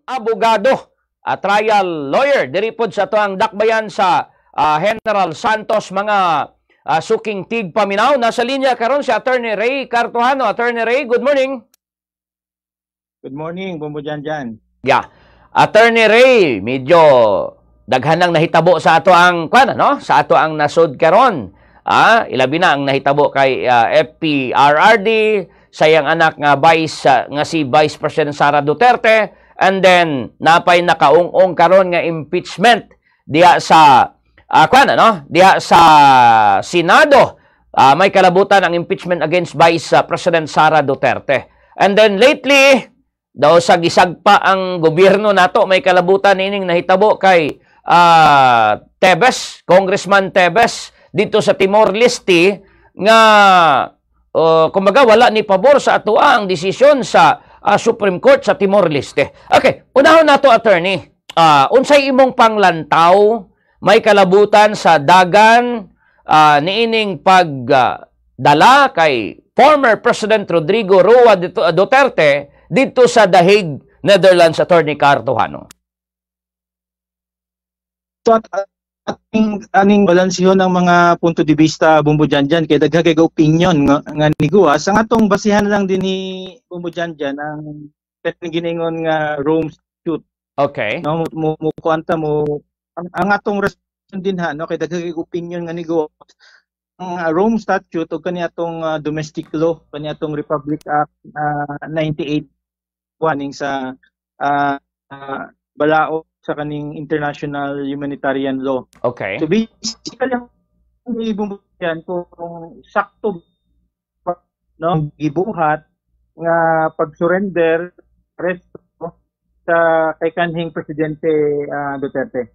abogado, trial lawyer. Diripod sa to ang dakbayan sa General Santos, mga suking tig paminaw. Nasa linya karon si Attorney Ray Cartuhano. Attorney Ray, good morning. Good morning, Bumbo Janjan. Yeah. Attorney Ray, medyo daghan nang nahitabo sa ato ang sa ato ang nasod karon. Ilabi na ang nahitabo kay FPRRD, sayang anak nga si Vice President Sara Duterte, and then napay nakaung-ong karon nga impeachment diha sa diha sa Senado. May kalabutan ang impeachment against Vice President Sara Duterte. And then lately, daw sa gisagpa ang gobyerno nato, may kalabutan nining nahitabo kay Tebes, Congressman Tebes dito sa Timor-Leste nga kumbaga wala ni pabor sa ato ang desisyon sa Supreme Court sa Timor-Leste. Okay, unahon nato, attorney. Unsay imong panglantaw may kalabutan sa dagan niining pagdala kay former President Rodrigo Roa Duterte dito sa The Hague, Netherlands, Attorney Cartuhano? So, aning balansihon ng mga punto de vista, Bumbo Janjan, kay daghang kay opinion nga niguwa sa atong basihan lang din ni Bumbo Janjan ang giningon nga Rome Statute. Okay. No, mo kuanta mo ang atong resolution din no, kay daghang kay opinion nga niguwa ang Rome Statute o kani atong domestic law, kani atong Republic Act 98 waning sa balao sa kaning international humanitarian law. Okay. So basically ang ibumbuyan kung sakto no gibuhat nga pag-surrender resto sa kay kanhing presidente Duterte.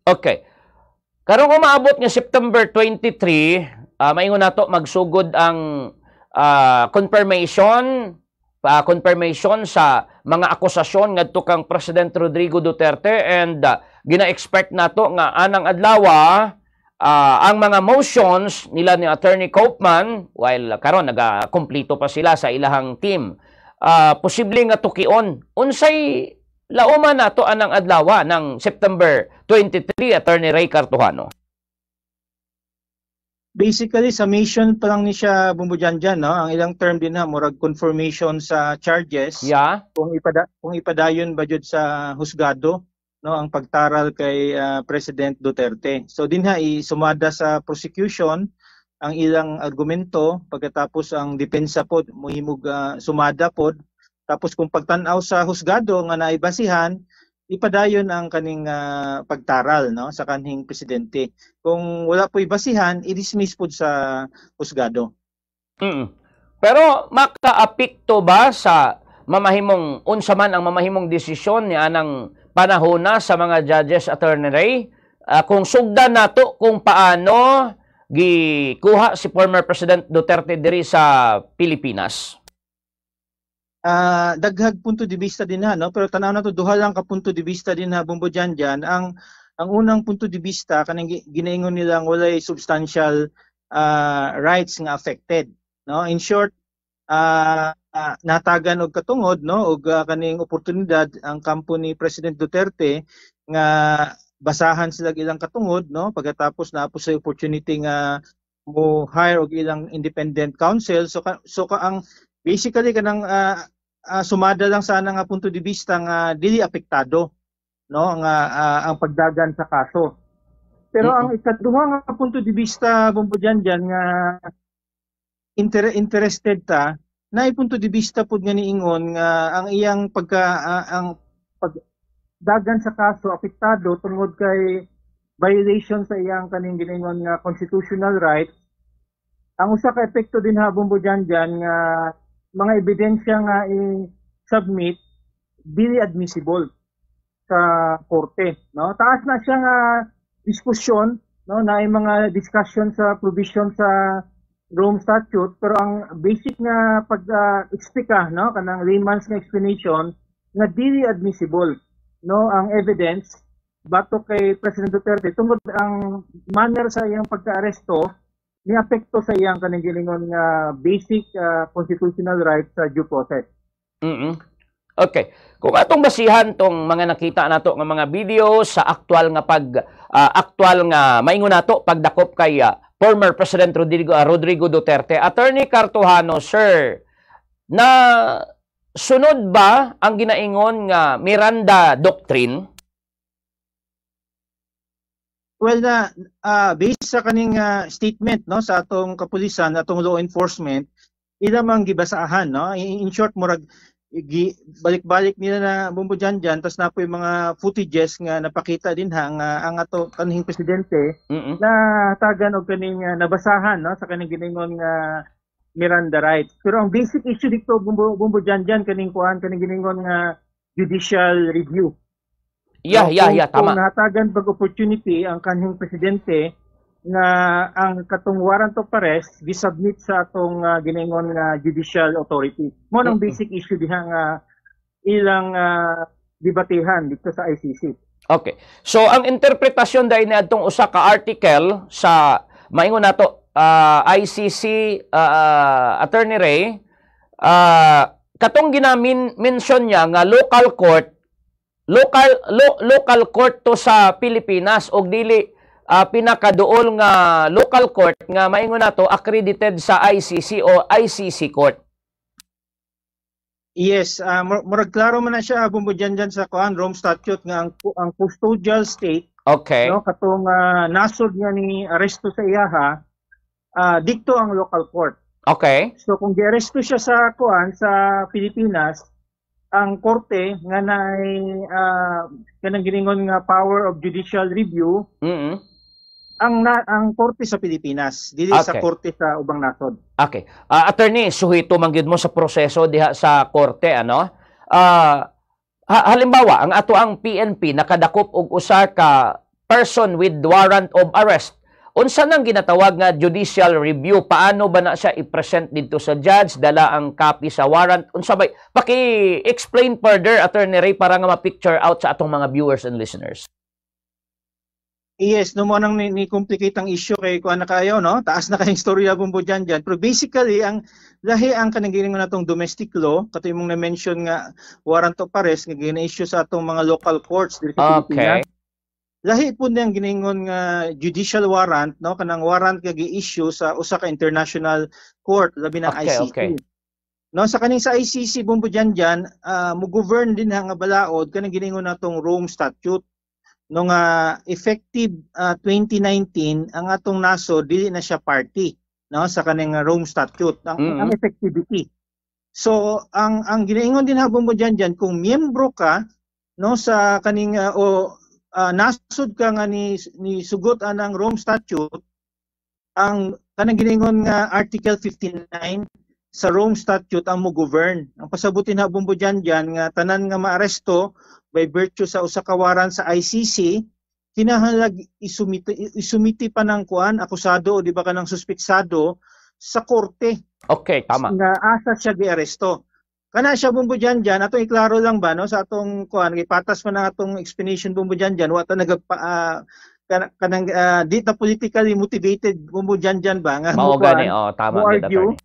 Okay. Karong umaabot nga September 23, maingon nato magsugod ang confirmation sa mga akusasyon ngadto kang President Rodrigo Duterte, and gina-expect nato nga anang adlaw ang mga motions nila ni Attorney Kaufman, while karon nagakumpleto pa sila sa ilahang team, posible nga tukion. Unsay lauman nato anang adlaw ng September 23, Attorney Ray Cartuhano? Basically, summation pa lang ni siya, Bumbo Janjan, no? Ang ilang term din murag confirmation sa charges. Yeah. Kung ipadayon ba jud sa husgado, no, ang pagtaral kay President Duterte. So din isumada sa prosecution ang ilang argumento, pagkatapos ang depensa pod mohimog sumada pod. Tapos kung pagtan-aw sa husgado nga naibasihan, ipadayon ang kaning pagtaral, no, sa kanhing presidente. Kung wala po'y basihan, i-dismiss po sa husgado. Pero makaapekto ba sa mamahimong unsa man ang mamahimong desisyon ni anang panahona sa mga judges, Attorney Ray? Kung sugdan nato kung paano gikuha si former President Duterte diri sa Pilipinas. Daghag punto de vista din no, pero tanaw na to duha lang ka punto de vista din Bumbo Janjan. Ang unang punto de vista kanang ginaingon nilang walay substantial rights nga affected, no. In short, natagan og katungod, no, og kaning oportunidad ang kampo ni President Duterte nga basahan sila ilang katungod, no, pagkatapos naapos sa opportunity nga mo hire og ilang independent counsel. So ang basically kanang sumada lang sana nga punto de vista nga dili apektado, no, nga ang pagdagan sa kaso. Pero ang ikaduha nga punto de vista, Bumbo Janjan, nga interested ta na punto de vista pud nga niingon nga ang iyang ang pagdagan sa kaso apektado tungod kay violation sa iyang kaning giningon nga constitutional rights. Ang usa ka epekto din Bumbo Janjan nga mga ebidensya nga i-submit dili admissible sa korte, no. Taas na siya nga diskusyon, no, na ay mga discussion sa provision sa Rome Statute, pero ang basic nga pag-explica, no, kanang layman's nga explanation nga dili admissible, no, ang evidence batok kay President Duterte tungod ang manner sa iyang pagka-aresto ni apekto sa iyang kaning gilingon nga basic constitutional rights sa due process. Okay. Kung atong basihan tong mga nakita nato nga mga video sa aktual nga aktual nga maingon nato pagdakop kay former President Rodrigo Duterte, Attorney Cartojano, sir, na sunod ba ang ginaingon nga Miranda Doctrine? Well, based sa kaning statement no sa atong kapulisan, atong law enforcement, ila mang gibasahan no. In short, murag balik-balik nila na bumbudyan-dyan, tapos na po yung mga footages nga napakita din ang ato kanhing presidente na tagan og kaning nabasahan no sa kaning giningon nga Miranda rights. Pero ang basic issue dito bumbudyan-dyan kaning giningon nga judicial review. Yeah, tama. Kung natagan pag opportunity ang kanhing presidente nga ang katong warrant of arrest gisubmit sa atong giningon nga judicial authority. Mo ang basic issue diha nga ilang debatehan dito sa ICC. Okay. So ang interpretasyon dahil na itong usa ka article sa maingon nato ICC Attorney Ray, katong mention niya nga local court to sa Pilipinas og dili pinakaduol nga local court nga maingon nato accredited sa ICC o ICC court. Yes, murag klaro man na siya bumbudyan sa Rome Statute nga ang custodial state, okay, no, katong nasod nga ni aresto sa iyaha, dikto ang local court. Okay. So kung giaresto siya sa Pilipinas, ang korte nga naay kanang giningon nga power of judicial review, ang korte sa Pilipinas, dili sa korte sa ubang nasod. Okay. Attorney, suhito man gyud mo sa proseso diha sa korte, ano? Halimbawa, ang ato ang PNP nakadakop og usa ka person with warrant of arrest. Unsa nang ginatawag nga judicial review? Paano ba na siya i-present dito sa judge? Dala ang copy sa warrant? Unsa ba? Paki-explain further, Attorney Ray, para nga ma-picture out sa atong mga viewers and listeners. Yes, no mo nang ni complicate ang issue kay kuan na kayo no. Taas na kayong storya bumbudyan dyan. Pero basically ang lahi ang kanang giningon natong domestic law, kato imong na mention nga warrant of arrest nga gina-issue sa atong mga local courts diri sa Pilipinas. Lahi po niyang giningon nga judicial warrant no, kanang warrant nga gi-issue sa usa ka international court labi na ICC. No, sa kaning sa ICC bumbudyan dyan, mo govern din nga balaod kanang giningon natong Rome Statute. No nga effective 2019 ang atong nasod dili na siya party no sa kaning Rome Statute ang effectivity. So ang ginaingon din habon mo dyan kung miyembro ka no sa kaning nasod ka nga ni sugot anang Rome Statute, ang kanang ginaingon nga Article 59 sa Rome Statute ang mo govern. Ang pasabutin habon mo dyan nga tanan nga maaresto by virtue sa usa ka warrant sa ICC, kinahanglan isumiti pa ng akusado o di ba kanang suspetsado sa korte. Okay, tama. Nga asa siya giaresto. Kana siya bumbudyan atong iklaro lang ba no sa atong ipatas man ang atong explanation bumbudyan wa ta kanang di ta politically motivated bumbudyan ba nga mao gani tama gid.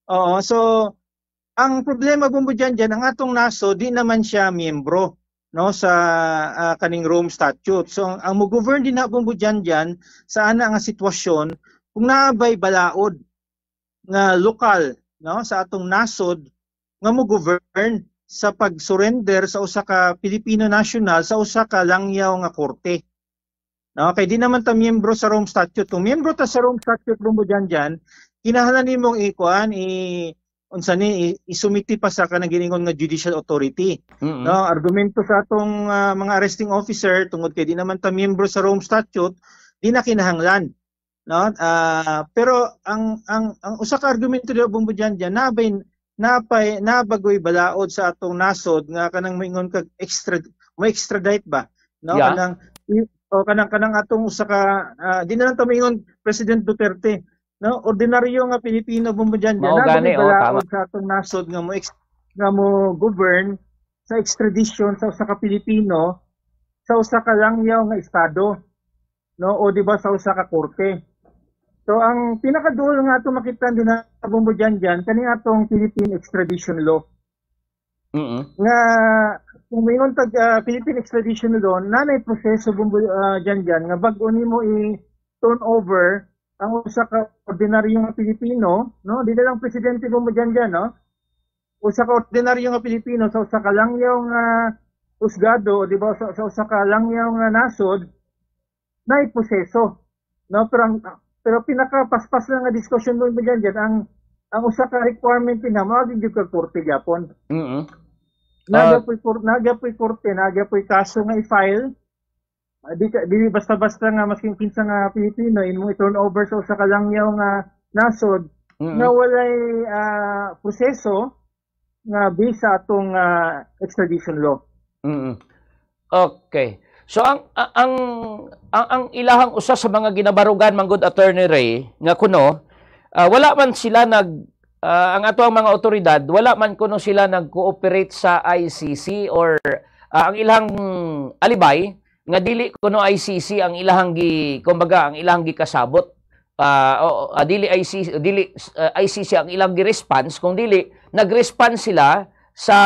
Oo, so ang problema bumbudyan ang atong naso di naman siya miyembro no sa kaning Rome Statute. So ang mo-govern din na bumbudyan sa ana nga sitwasyon kung naabay balaod nga lokal no sa atong nasod nga mo-govern sa pag-surrender sa usa ka Filipino national sa usa ka langyaw nga korte. No, kay di naman ta miyembro sa Rome Statute. Kung miyembro ta sa Rome Statute bumbudyan kinahanglan nimong unsa ni isumiti pa sa kanang giningon nga judicial authority. No, argumento sa atong mga arresting officer tungod kay di naman ta miyembro sa Rome Statute, di na kinahanglan. No? Pero ang usa ka argumento diha bumbudyan nabagoy balaod sa atong nasod nga kanang moingon kag extradite ba? No, yeah. kanang atong usa ka di na lang ta moingon President Duterte. No, ordinaryo nga Pilipino bumbudyan balaod sa atong nasod nga mo govern sa extradition sa usa ka Pilipino sa usa ka langyaw nga estado, no, o di ba sa usa ka korte. So ang pinakaduol nga atong makita din na bumbudyan kani atong Philippine extradition law. nga kung mayroon tag Philippine extradition law nanay proseso dyan nga bago nimo i-turn over ang usa ka ordinaryo nga Pilipino, no? Di na lang presidente mo dyan, no? Usa ka ordinaryo nga Pilipino sa usa ka langyaw nga husgado, di ba? Sa usa ka langyaw nga nasod na proseso, no? Pero pinakapaspas lang nga discussion mo dyan, ang usa ka requirement na mao gyud ka korte gyapon. Nagyapoy korte, nagyapoy kaso nga i-file. Di basta-basta nga masking kinsa nga Pilipino imong i-turn over sa usa ka langyaw nga nasod nga walay proseso nga based sa atong extradition law. Okay. So ang ilahang usa sa mga ginabarugan manggod Attorney Ray nga kuno wala man sila ang ato ang mga otoridad wala man kuno sila nag-cooperate sa ICC or ang ilang alibay nga dili kuno ICC ang ilahang kumbaga ang ilahang gikasabot dili ICC ang ilang gi-response kung dili nag-response sila sa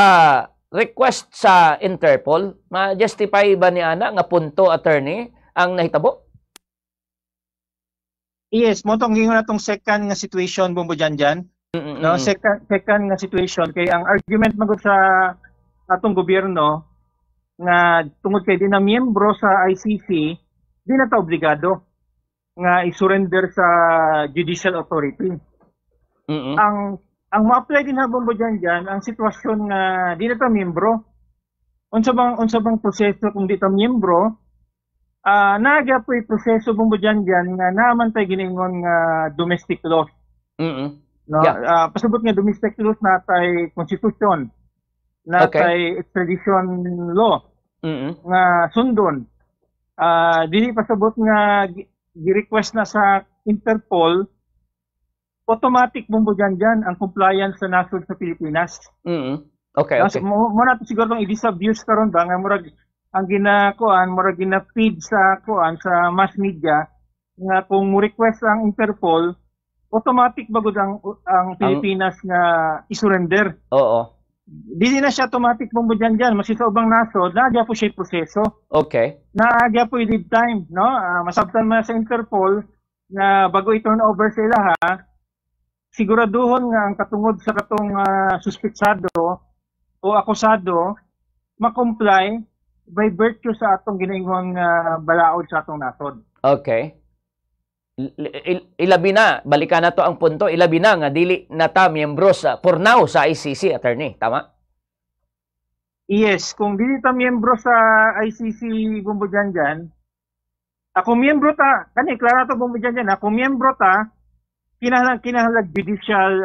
request sa Interpol. Ma-justify ba ni ana nga punto, attorney, ang nahitabo? Yes, mo tong gingon natong second nga situation bumbo dyan. No, second nga situation kay ang argument magud sa atong gobyerno nga tungod kay di na miyembro sa ICC, di na ta obligado nga i-surrender sa judicial authority. Ang ma-apply din habang mo dyan, ang sitwasyon nga di na ta miyembro. Unsa bang proseso kung di ta miyembro? Nagyapoy proseso mo dyan nga naman tayo giningon nga domestic law. No? Yeah. Pasabot nga domestic law na tayo constitution, na tayo extradition law, nga sundon. Dili pasabot nga gi-request na sa Interpol, automatic bumbo dyan ang compliance sa nasod sa Pilipinas. Okay. Mo na to siguro ang i-disabuse karon ba nga murag ang murag gina-feed sa sa mass media nga kung mo request ang Interpol, automatic bagud ang Pilipinas nga i-surrender. Oo. Dili na siya automatic bumbo dyan masi sa ubang nasod, nagya po siya proseso. Okay. Nagya po lead time, no? Masabtan man sa Interpol na bago i-turn over sila siguraduhon nga ang katungod sa katong suspetsado o akusado ma-comply by virtue sa atong ginaingong balaod sa atong nasod. Okay. Ilabi na, balikan na to ang punto, ilabi na nga dili na ta miyembro for now sa ICC, attorney, tama? Yes, kung dili ta miyembro sa ICC bumbo dyan, ako miyembro ta, klaro to bumbo dyan, ako miyembro ta, kinahanglan judicial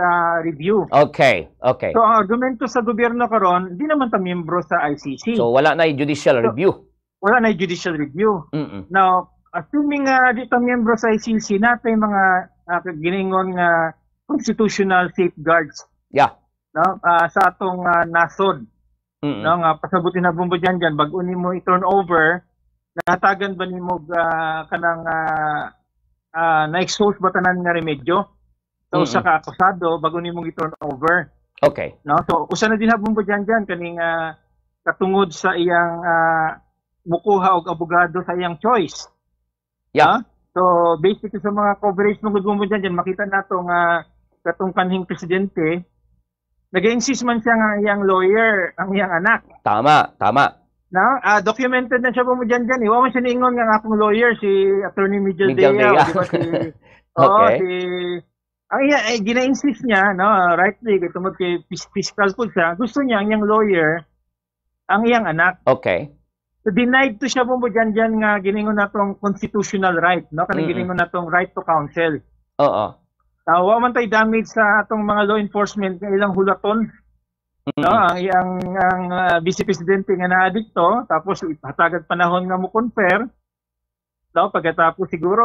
review. Okay. So ang argumento sa gobyerno karon, di naman ta miyembro sa ICC. So wala na judicial review. Wala na judicial review. Now, assuming di ta miyembro sa ICC, natay mga giningon nga constitutional safeguards. Yeah. No, sa atong nasod. No, nga pasabutin na bumbo dyan bago nimo i-turn over, natagan ba nimo kanang na-expose ba tanan nga remedyo so sa ka-akusado bago nimo i-turn over. Okay. No, so usa na din habong ba dyan kaning katungod sa iyang mukuha og abogado sa iyang choice. Yeah. So basically sa mga coverage mo gud mo dyan makita nato nga katong kanhing presidente nag-insist man siya nga iyang lawyer ang iyang anak. Tama. No, documented na siya mo dyan. Iwa man siya niingon nga akong lawyer si Attorney Miguel Dea. Okay. Ang gina-insist niya, no, rightly, tungod kay fiscal po siya, gusto niya ang iyang lawyer, ang iyang anak. Okay. So denied to siya mo dyan nga giningon natong constitutional right, no, kanang giningon natong right to counsel. Oo. Wa man tay damage sa atong mga law enforcement nga ilang hulaton. No, ang vice presidente nga na-adikto tapos hatagad panahon nga mo confer. No, pagkatapos siguro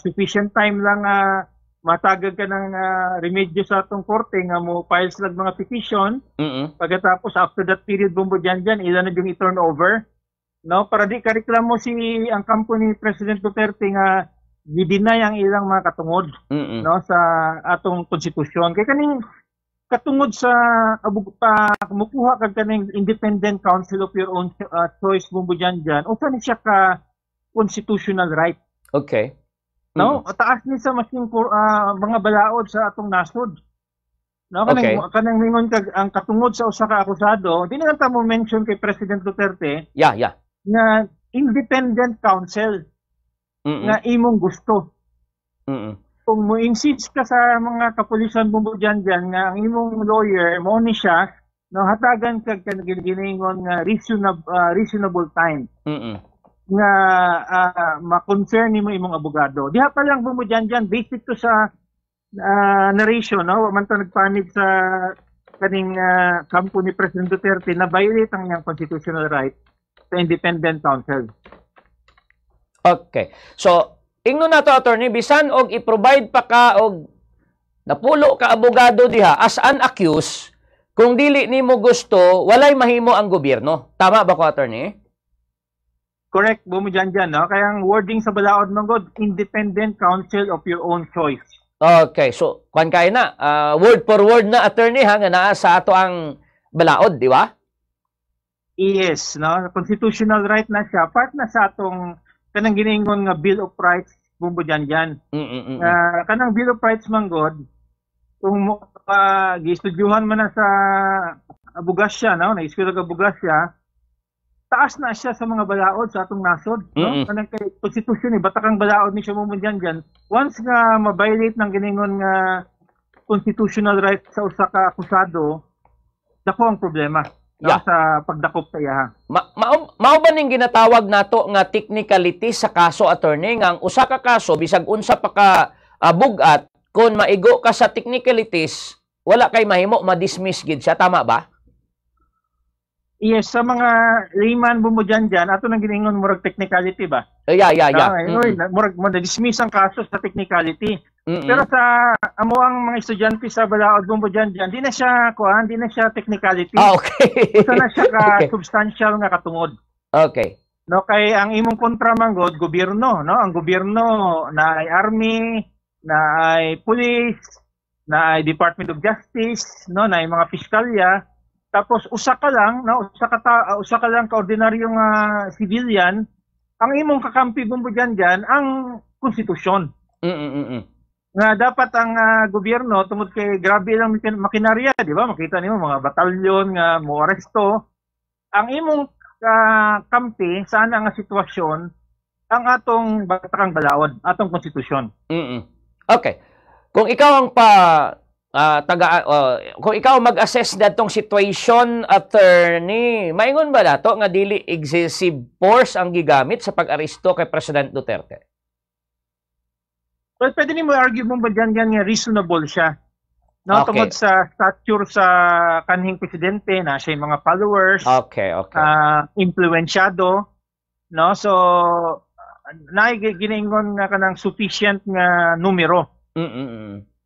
sufficient time lang matagag ka ng remedyo sa atong korte nga mo file sila mga petition. Pagkatapos after that period bumbo dyan ilan na yung i-turn over. No, para di ka reklamo ang kampo ni President Duterte nga gidinay ang ilang mga katungod no sa atong konstitusyon. Kay kaning katungod sa kumukuha kag kaning independent counsel of your own choice bumbo dyan usa ni siya ka constitutional right. Okay. No, taas ni sa masing mga balaod sa atong nasod. No, kanang mingon kag ang katungod sa usa ka akusado, di na ta mo mention kay President Duterte. Yeah. Nga independent counsel nga imong gusto. Kung mo insist ka sa mga kapulisan bumbo dyan nga ang imong lawyer mo ni siya, no, hatagan kag giningon nga reasonable time. Nga ma-concern nimo imong abogado. Diha pa lang bumbo dyan basic to sa narration, no, man ta nagpanig sa kaning kampo ni President Duterte na violate ang iyang constitutional right sa independent counsel. Okay. So, ingno na to, attorney, bisan og i-provide pa ka og napulo ka abogado diha as an accused, kung dili nimo gusto, walay mahimo ang gobyerno. Tama ba ko, attorney? Correct, bumi dyan, no? Kaya ang wording sa balaod manggod, independent counsel of your own choice. Okay, so kwan kay na, word for word na, attorney, ha, nga naa sa ato ang balaod, di ba? Yes, no? Constitutional right na siya. Part na sa atong kanang giningon nga Bill of Rights bumbo dyan. Kanang Bill of Rights manggod, kung gi-estudyuhan man na sa abogasya, no? Na-eskwela ka abogasya, taas na siya sa mga balaod sa atong nasod, no? Kanang kay konstitusyon ni batakang balaod ni siya mo dyan. Once nga ma-violate ng giningon nga constitutional right sa usa ka akusado, dako ang problema. No, sa pagdakop sa iya. Mao ba ning ginatawag nato nga technicality sa kaso, attorney, nga ang usa ka kaso bisag unsa pa ka bugat, kun maigo ka sa technicalities, wala kay mahimo ma-dismiss gid siya, tama ba? Yes, sa mga layman bumbo dyan, ato nang giningon murag technicality ba? Yeah. Murag ma-dismiss ang kaso sa technicality. Pero sa amo ang mga estudyante sa balaod bumbo dyan, di na siya di na siya technicality. Okay. Isa na siya ka substantial nga katungod. Okay. No, kay ang imong kontra manggod gobyerno, no? Ang gobyerno na ay army, na ay police, na ay Department of Justice, no, na ay mga piskalya. Tapos usa ka lang, no, usa ka lang ka ordinaryong civilian, ang imong kakampi bumbo dyan ang konstitusyon. Nga dapat ang gobyerno tungod kay grabe lang makinarya, di ba? Makita niyo mga batalyon nga mo aresto. Ang imong kampi sana nga sitwasyon ang atong batakang balaod, atong konstitusyon. Okay. Kung ikaw ang kung ikaw mag-assess datong situation, attorney, maingon ba dato nga dili excessive force ang gigamit sa pag-aresto kay President Duterte? Well, pwede ni mo argue mo ba dyan nga reasonable siya. No, Okay. tungod sa stature sa kanhing presidente na siya mga followers, Okay. influensyado, no? So giningon nga kanang sufficient nga numero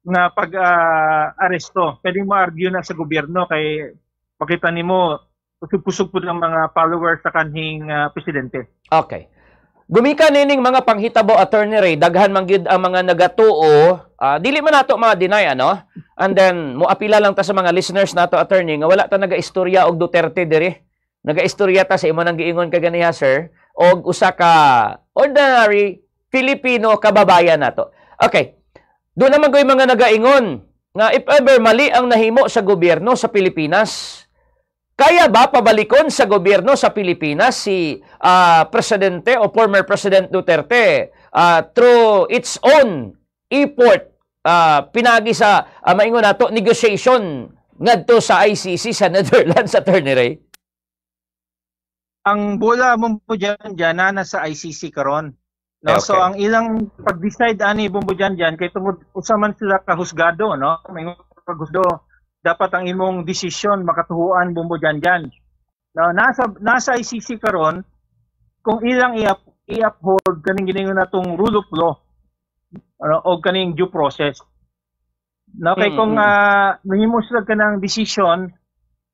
nga pag-aresto. Pwede mo argue na sa gobyerno kay pakita nimo pusog-pusog po ng mga followers sa kanhing presidente. Okay. Gumikan nining mga panghitabo, attorney Ray, daghan man gyud ang mga nagatuo, dili man nato ma-deny, ano? And then moapila lang ta sa mga listeners nato, attorney, nga wala ta naga-istorya og Duterte diri. Naga-istorya ta sa imo nang giingon kaganiha, sir, og usa ka ordinary Filipino kababayan nato. Okay. Doon naman ko'y mga nagaingon nga if ever mali ang nahimo sa gobyerno sa Pilipinas, kaya ba pabalikon sa gobyerno sa Pilipinas si Presidente o former President Duterte through its own effort, pinagi sa maingon nato negotiation ngadto sa ICC sa Netherlands, attorney Ray? Ang bola mo po dyan na nasa ICC karon. No, Okay. so ang ilang pag-decide ani bumbo dyan kay tungod usa man sila kahusgado, no? May paghusdo dapat ang imong desisyon makatuhuan bumbo dyan. No, nasa ICC karon kung ilang i-uphold kaning giningon natong rule of law, ano, o kaning due process. No, kay kung mahimo sila kanang desisyon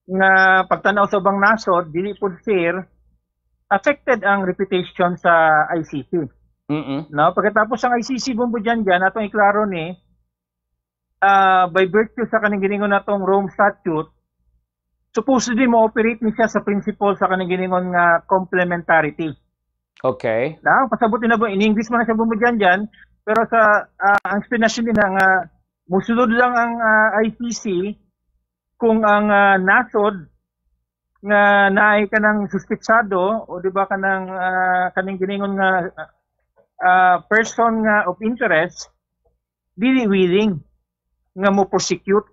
nga pagtanaw sa ubang nasod dili pud fair, affected ang reputation sa ICC. No, pagkatapos ang ICC bumbo dyan atong iklaro ni by virtue sa kaning giningon natong Rome Statute, supposedly mo-operate ni siya sa principle sa kaning giningon nga complementarity. Okay. Na, pasabot na in English man na siya bumudyan dyan, pero sa ang explanation din nga musulod lang ang ICC kung ang nasod nga naay kanang suspitsado o di ba kanang kaning giningon nga person nga of interest dili willing nga mo prosecute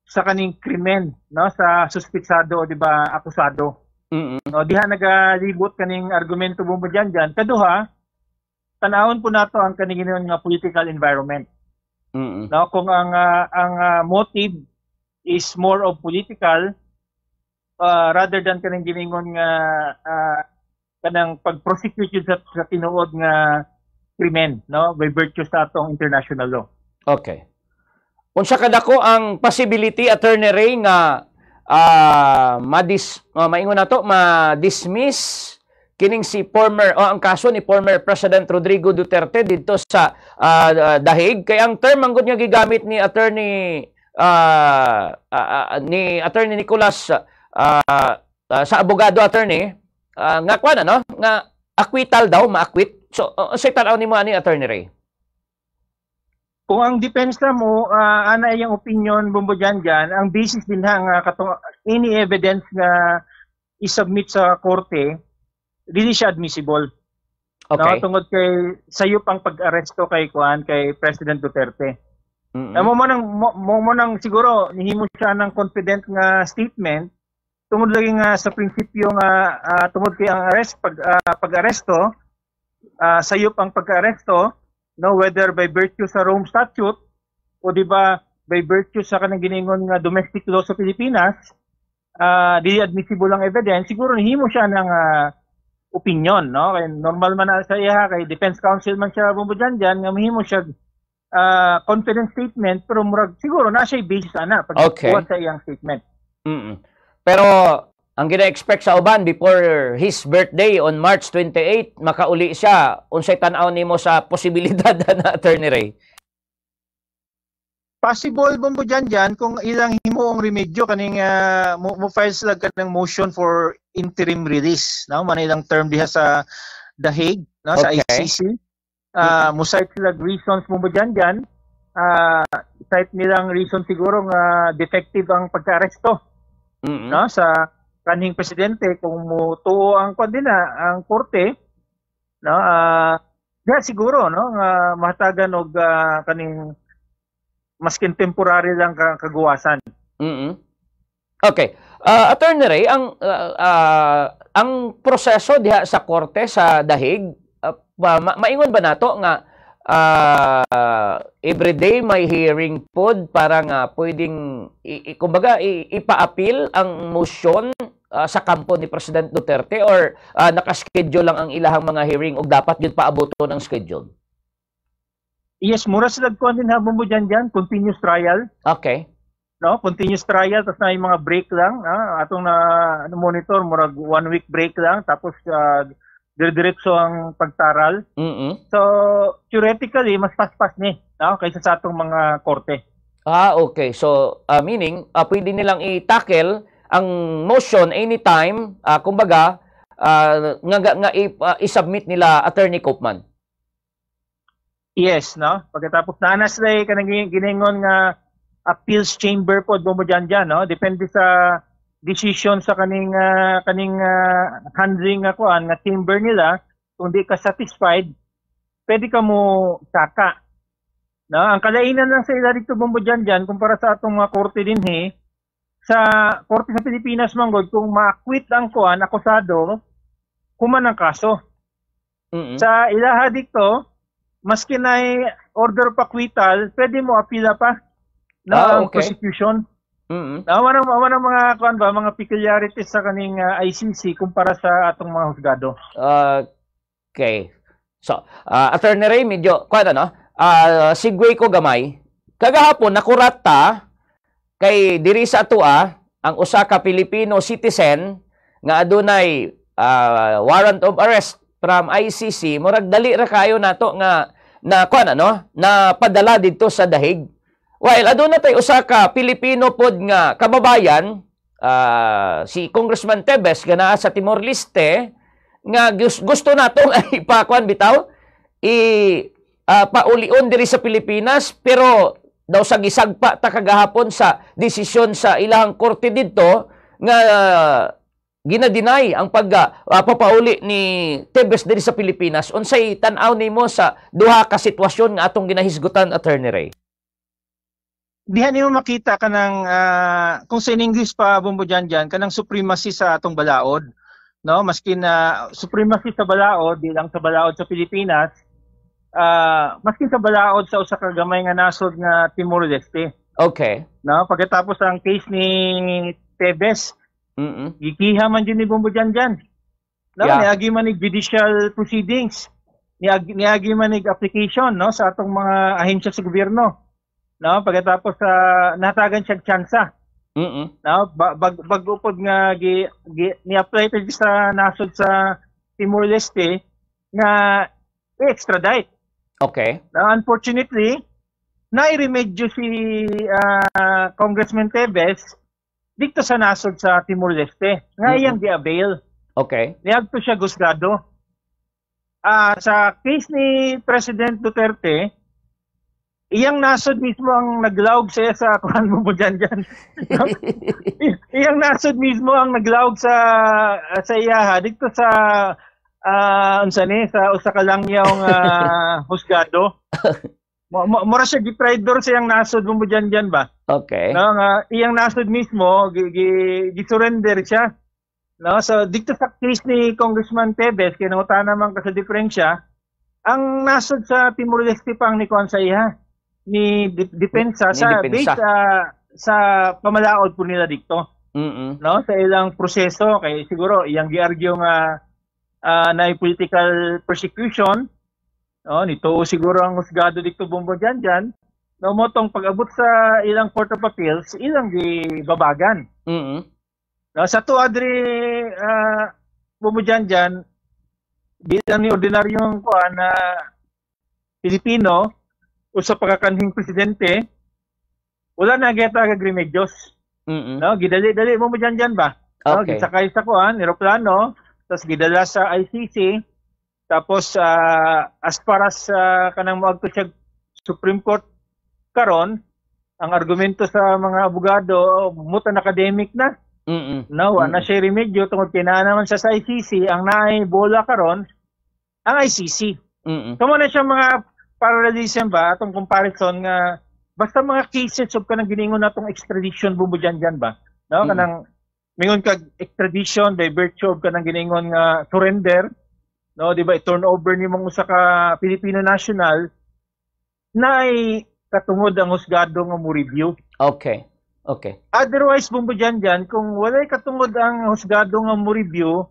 sa kaning krimen, no, sa suspitsado o di ba akusado. No, diha nagalibot kaning argumento mo dyan. Kaduha, tanawon po nato ang kaning nga political environment. No, kung ang motive is more of political rather than kaning giningon nga kanang pag-prosecute sa tinuod nga krimen, no, by virtue sa atong international law. Okay. Unsa kadako ang possibility, Attorney Ray, nga maingon nato ma-dismiss kining si ang kaso ni former President Rodrigo Duterte dito sa dahig, kay ang term manggod nga gigamit ni Attorney Nicolas sa abogado attorney nga kuan nga acquittal daw, ma-acquit. So say tanaw nimo ani, Attorney Ray? Kung ang depensa mo, ana iyang opinion bumbo dyan, ang basis din nga any evidence nga isubmit sa korte, dili siya admissible. Okay. No, tungod kay sayo pang pag-aresto kay President Duterte. Mo nang siguro nihimo siya ng confident nga statement tungod lagi nga sa prinsipyo nga tungod kay ang pag-aresto, sayo pang pag-aresto, no, whether by virtue sa Rome Statute o di ba by virtue sa kanang giningon nga domestic law sa Pilipinas, di admissible ang evidence, siguro nihimo siya ng opinion, no? Kay normal man na sa iya, kay defense counsel man siya bumudyan nga mahimo siya confident statement, pero murag siguro na siya basis ana pag sa iyang statement. Pero ang gina-expect sa uban before his birthday on March 28, makauli siya. Unsay tan-aw nimo sa posibilidad na, Attorney Ray? Possible bumbo dyan kung ilang himoong remedyo kaning mo file sila kanang motion for interim release, no, man ilang term diha sa The Hague, no, sa ICC. Mo cite sila reasons bumbo dyan. Cite nilang reason siguro nga defective ang pagka-aresto. No, sa kaning presidente kung mutuo ang ang korte, no, siguro, no, nga mahatagan og kaning maskin temporary lang kaguwasan. Okay. Attorney Ray, ang proseso diha sa korte sa dahig, maingon ba nato nga everyday may hearing pod para nga pwedeng kumbaga ipa-appeal ang motion sa kampo ni President Duterte, or naka-schedule lang ang ilahang mga hearing o dapat yun paaboton ang schedule? Yes, mura sila kuan din habang mo dyan, continuous trial. Okay. No, continuous trial, tapos na yung mga break lang. Atong monitor, mura 1 week break lang, tapos diretso ang pagtaral. So, theoretically, mas pas-pas ni, no, kaysa sa atong mga korte. Okay. So, meaning, pwede nilang i-tackle ang motion anytime, kumbaga, i-submit nila Attorney Koopman. Yes, no? Pagkatapos na sila kanang giningon nga appeals chamber po mo dyan, no? Depende sa decision sa kaning handling nga chamber nila. Kung di ka satisfied, pwede ka mo saka. No? Ang kalainan lang sa ila dito mo dyan kumpara sa atong mga korte din sa korte sa Pilipinas manggod, kung ma-acquit ang akusado, kuman ang kaso. Sa ilaha dito, maski na order of acquittal, pwede mo apila pa na ang prosecution. Awan ang mga mga peculiarities sa kaning ICC kumpara sa atong mga husgado. Okay. So, Attorney Ray, medyo segue ko gamay. Kagahapon nakurata kay diri sa atua ang usa ka Filipino citizen nga adunay warrant of arrest from ICC, murag dali ra kayo nato nga na padala didto sa dahig. While aduna tay usa ka Pilipino pod nga kababayan, si Congressman Tebes nga naa sa Timor Leste nga gusto natong ipakuan bitaw paulion diri sa Pilipinas, pero daw sa gisagpa ta kagahapon sa desisyon sa ilahang korte didto nga ginadinay ang papauli ni Tebes diri sa Pilipinas. Unsay tan-aw nimo sa duha ka sitwasyon nga atong ginahisgutan, Attorney Ray? Diha nimo makita kanang kung sa English pa bumbo dyan kanang supremacy sa atong balaod, no? Maski na supremacy sa balaod, di lang sa balaod sa Pilipinas, maski sa balaod sa usa ka gamay nga nasod nga Timor Leste. Okay. No, pagkatapos ang case ni Tebes, gikiha man dyan ni bumbo dyan. No, niagi man ni judicial proceedings, niagi man ni application, no, sa atong mga ahensya sa gobyerno. No, pagkatapos natagan siya tsansa. No, bagupod nga ni-apply sa nasod sa Timor Leste nga i-extradite. Okay. Now, unfortunately, nai-remedyo si Congressman Tebes dito sa nasod sa Timor Leste. Nga iyang gi-avail. Okay. Niagto siya gusgado. Sa case ni President Duterte, iyang nasod mismo ang naglawg siya sa kuhan mo dyan. Iyang nasod mismo ang naglawg sa iyaha dito sa sa usa ka langyaw nga husgado. Mura siya gi-traidor sa iyang nasod mo dyan ba? Okay. No, nga iyang nasod mismo gi-surrender siya. No, so dito sa case ni Congressman Tebes, kinangutana naman ka sa diferensya, ang nasod sa Timor Leste pang ni kuan sa iya ni depensa sa based sa pamalaod po nila dito. No, sa ilang proseso kay siguro iyang gi-argue nga na political persecution, no, nito siguro ang husgado dito bumbo dyan no, motong pag-abot sa ilang Court of Appeals ilang gibabagan. No, sa tuadri bumbo dyan bilang ni ordinaryong kuan na Pilipino o sa pagkakanhing presidente, wala na kita kag-remedios. No, gidali-dali mo dyan ba? No, Okay. gisakay sa kuan, eroplano, tapos gidala sa ICC, tapos as far as kanang moadto siya Supreme Court karon, ang argumento sa mga abogado, mutan academic na. No, na siya remedyo tungod kinaa naman siya sa ICC, ang naay bola karon ang ICC. Kamo na siya mga parallelism ba atong comparison nga basta mga cases of kanang giningon natong extradition bumbo dyan ba, no, kanang mingon kag extradition by virtue of kanang giningon nga surrender, no, di ba, turnover ni mong usa ka Filipino national na ay katungod ang husgado nga mo review. Okay. Otherwise bumbo dyan kung walay katungod ang husgado nga mo review,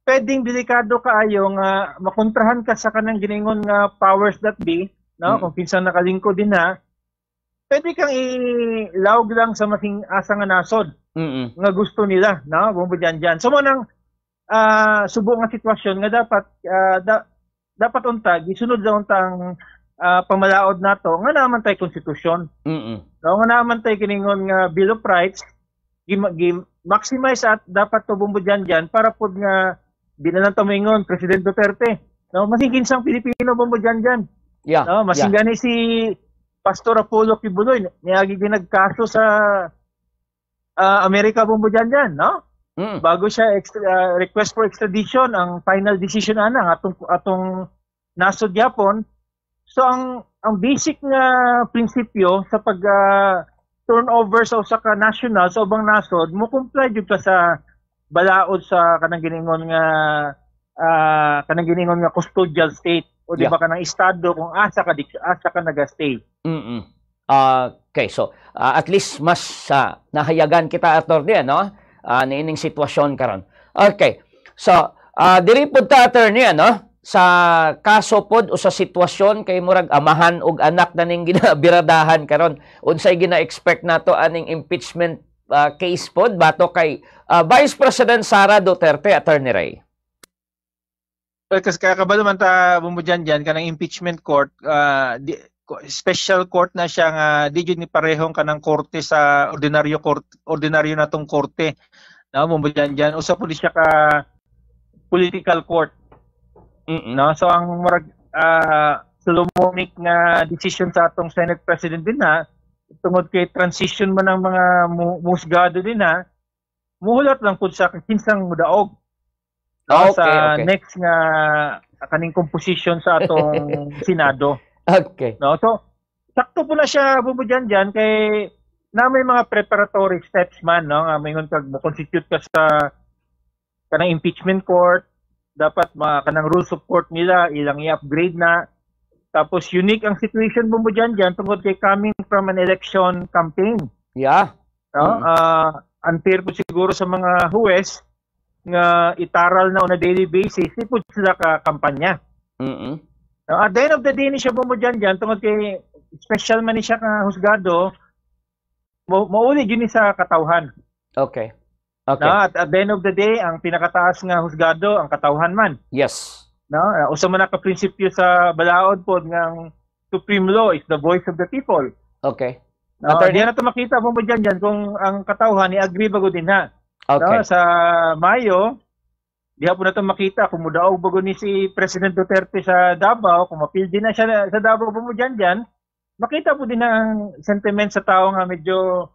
pwedeng delikado kaayo nga makontrahan ka sa kanang giningon nga powers that be, no, kung pinsan nakalingkod din na, pwede kang ilawg lang sa masing asa nga nasod nga gusto nila, no, bumbo dyan. So mo nang subo nga sitwasyon nga dapat unta gisunod lang untang pamalaod nato nga naman tay konstitusyon. No, nga naman tay giningon nga Bill of Rights, maximize at dapat to bumbo dyan para pod nga di na lang tumingon President Duterte, no, masingkin sang Pilipino bumbo dyan. Yeah. No, masingani si Pastor Apollo Kibuloy, niagi ginagkaso sa Amerika bumbo dyan, no? Bago siya request for extradition, ang final decision ana atong nasod gyapon. So ang basic nga prinsipyo sa pag turnover sa usa ka national sa ubang nasod, mo comply jud ka sa balaod sa kanang giningon nga custodial state o di ba kanang estado kung asa ka naga-stay. Okay, so at least mas nahayagan kita attorney, no? Niining sitwasyon karon. Okay. So diri pud ta attorney, no? Sa kaso pod o sa sitwasyon kay murag amahan ug anak na ning ginabiradahan karon. Unsay gina-expect nato aning impeachment case pod bato kay Vice President Sara Duterte, Attorney Ray? Well, kasi kakabalo man ta bumbo dyan kanang impeachment court, special court na siya nga di jud ni parehong kanang korte sa ordinaryo natong korte. No, mo diyan usa po di siya ka political court. No, so ang murag Solomonic nga decision sa atong Senate President din na tungod kay transition man ng mga musgado din na muhulat lang pud sa kinsang mudaog. No, sa next nga kaning composition sa atong Senado. Okay. No, so sakto po na siya bubudyan diyan kay na may mga preparatory steps man, no, nga mayingon kag mo-constitute ka sa kanang impeachment court, dapat kanang rules of court nila ilang i-upgrade na. Tapos unique ang situation mo diyan tungod kay coming from an election campaign. Yeah. No, unfair po siguro sa mga huwes nga itaral na on a daily basis di po sila ka kampanya. At the end of the day ni siya mo diyan tungod kay special man ni siya ka husgado mauli gyud ni sa katawhan. Okay. At the end of the day ang pinakataas nga husgado ang katawhan man. Yes. No, usa man ka prinsipyo sa balaod pod nga supreme law is the voice of the people. Okay. Di na to makita mo diyan kung ang katawhan ni agree bago din na. Okay. No, sa Mayo, di po na ito makita kung mudaog bago ni si President Duterte sa Davao, kung mapil din na siya sa Davao po mo dyan, makita po din na ang sentiment sa tao nga medyo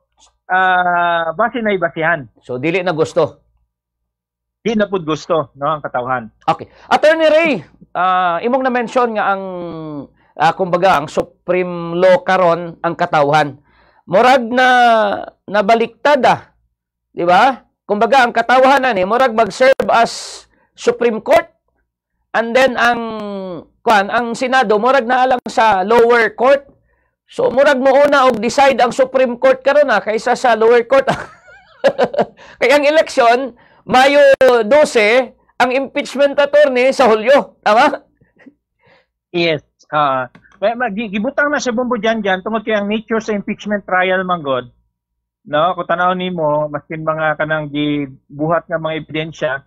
base na ibasihan. So, dili na gusto? Di na po gusto, no, ang katawhan. Okay. Attorney Ray, imong na-mention nga ang, kumbaga, ang Supreme Law karon ang katawhan. Murag na nabaliktad di ba? Kumbaga, ang katawhan na ni, murag mag-serve as Supreme Court. And then, ang Senado, murag na alang sa lower court. So, murag mo una og decide ang Supreme Court karon kaysa sa lower court. Kaya ang election, Mayo 12, ang impeachment attorney sa Hulyo. Tama? Yes. Gibutang na siya bumbo dyan tungkol kay ang nature sa impeachment trial, manggod. No, kung tanaw nimo maskin mga kanang gibuhat nga mga ebidensya,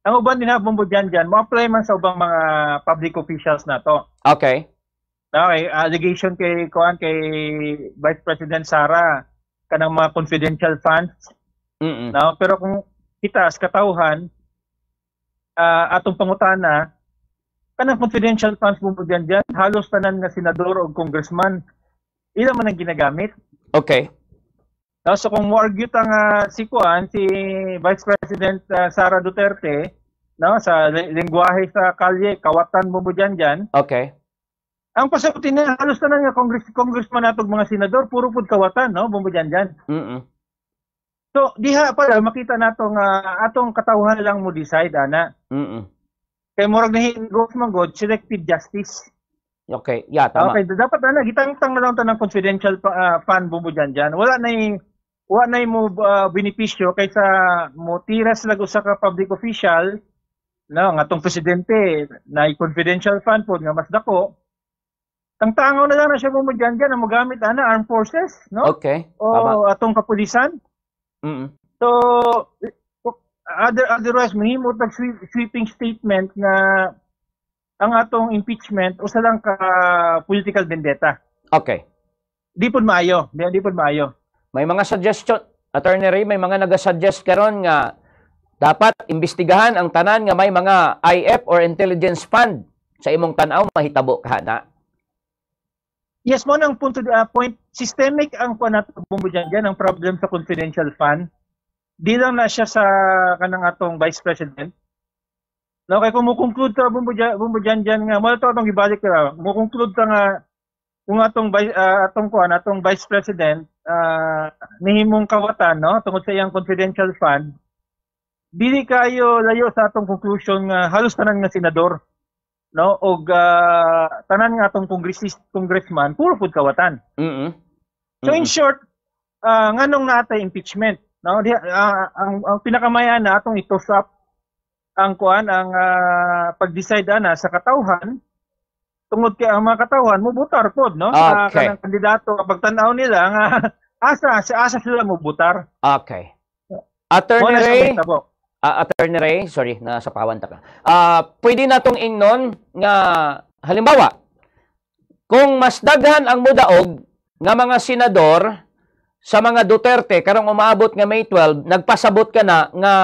ang uban din bumbo dyan mo apply man sa ubang mga public officials na to. Okay. Okay, allegation kay Vice President Sara kanang mga confidential funds. No, pero kung kita as katawhan atong pangutana kanang confidential funds bumbo dyan halos tanan nga senador o congressman ila man ang ginagamit. Okay. No, so kung mo-argue si Vice President Sara Duterte, no, sa lengguwahe sa kalye, kawatan mo dyan. Okay. Ang pasagutin na halos na nga congressman natong mga senador, puro pud kawatan, no, bumbo dyan. So, diha pala makita nato nga atong katawhan lang mo decide ana. Kay murag na hinggod selective justice. Okay, yeah, tama. Okay, dapat gitangtang na lang tanang confidential fund bumbo dyan. Wa na mo benepisyo kaysa mo tira sila usa ka public official no nga tong presidente na confidential fund pod nga mas dako tangtangaw na lang na siya mo dyan na mogamit armed forces no okay o atong kapulisan. So otherwise mahimo tag sweeping statement na ang atong impeachment usa lang ka political vendetta. Okay, di pud maayo. May mga suggestion, Attorney Ray, may mga nag-suggest karon nga dapat imbestigahan ang tanan nga may mga IF or intelligence fund sa imong tan-aw mahitabo kana. Yes, mo nang point systemic ang bumbo dyan ang problem sa confidential fund. Di lang na siya sa kanang atong Vice President. No, kay kung mo conclude ta bumbo dyan nga mo to atong gibalik ka. Mo conclude ta nga kung atong Vice President nihimong kawatan no tungod sa iyang confidential fund dili kayo layo sa atong conclusion nga halos tanan nga senador no og tanan nga atong congressman puro pud kawatan. So in short nganong natay impeachment no ang pinakamayan na atong itusap ang pag-decide sa katawhan tungod kay ang mga katawhan mo butar pod no sa kanang kandidato kapag tan-aw nila nga asa sila mo butar. Okay. Attorney Ray, sorry, nasapawan ta ka. Pwede natong ingnon nga halimbawa kung mas daghan ang mudaog nga mga senador sa mga Duterte karong umaabot nga May 12, nagpasabot ka na nga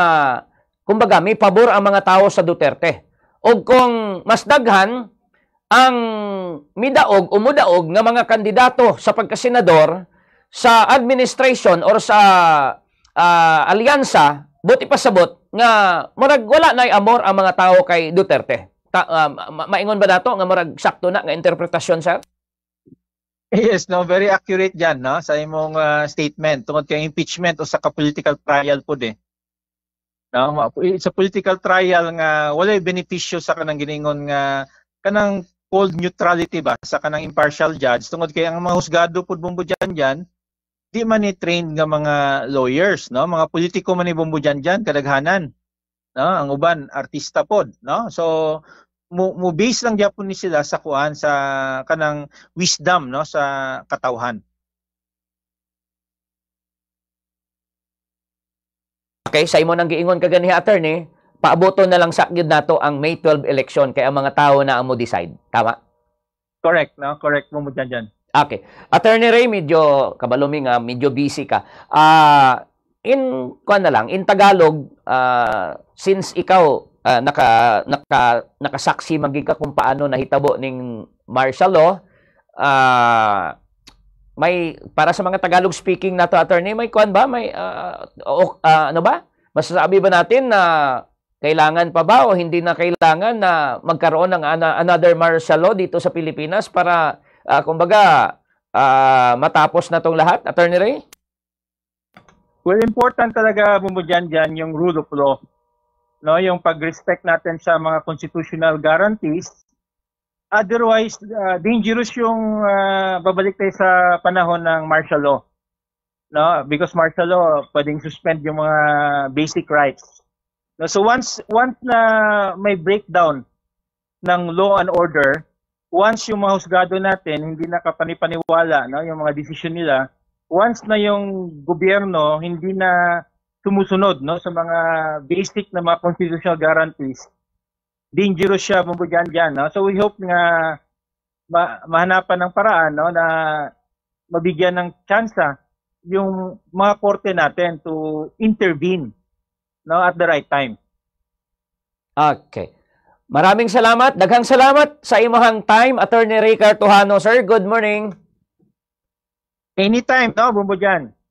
kumbaga may pabor ang mga tao sa Duterte. O kung mas daghan ang midaog o mudaog nga mga kandidato sa pagkasenador sa administration or sa alyansa, buti pasabot nga murag wala nay amor ang mga tao kay Duterte. Maingon ba nato nga murag sakto na nga interpretasyon, sir? Yes, no, very accurate diyan, no, sa imong statement tungod kay impeachment o sa ka-political trial pud eh. No, it's a political trial nga walay benepisyo sa kanang giningon nga kanang cold neutrality ba sa kanang impartial judge tungod kay ang mga husgado pud bumbudyan diyan di man ni trained nga mga lawyers, no, mga politiko man ni bumbudyan diyan kadaghanan, no, ang uban artista pod, no, so mo base lang gyapon ni sila sa kuan sa kanang wisdom, no, sa katawhan. Okay, sa imo nang giingon kaganiha, attorney, paaboton na lang sakyod nato ang May 12 election kay ang mga tao na mo decide. Tama? Correct, no? Correct mo dyan. Okay. Attorney Ray, medyo kabalumi nga, medyo busy ka. In Tagalog, since ikaw nakasaksi magig ka kung paano nahitabo ning martial law, may para sa mga Tagalog speaking nato, attorney, may kuan ba, may ano ba, masasabi ba natin na kailangan pa ba o hindi na kailangan na magkaroon ng another martial law dito sa Pilipinas para kumbaga matapos na tong lahat, attorney Ray? Well, important talaga bumudyan dyan yung rule of law, no, yung pag-respect natin sa mga constitutional guarantees. Otherwise, dangerous yung babalik tayo sa panahon ng martial law. No? Because martial law, pwedeng suspend yung mga basic rights. No? So once na may breakdown ng law and order, once yung mga husgado natin hindi nakapanipaniwala, no, yung mga decision nila, once na yung gobyerno hindi na sumusunod, no, sa mga basic na mga constitutional guarantees, dangerous siya bumudyan dyan, no? So we hope nga mahanapan ng paraan, no, na mabigyan ng tsansa yung mga korte natin to intervene, no, at the right time. Okay. Maraming salamat. Daghang salamat sa imong time, Attorney Ray Cartuhano, sir. Good morning. Anytime, no, bumudyan.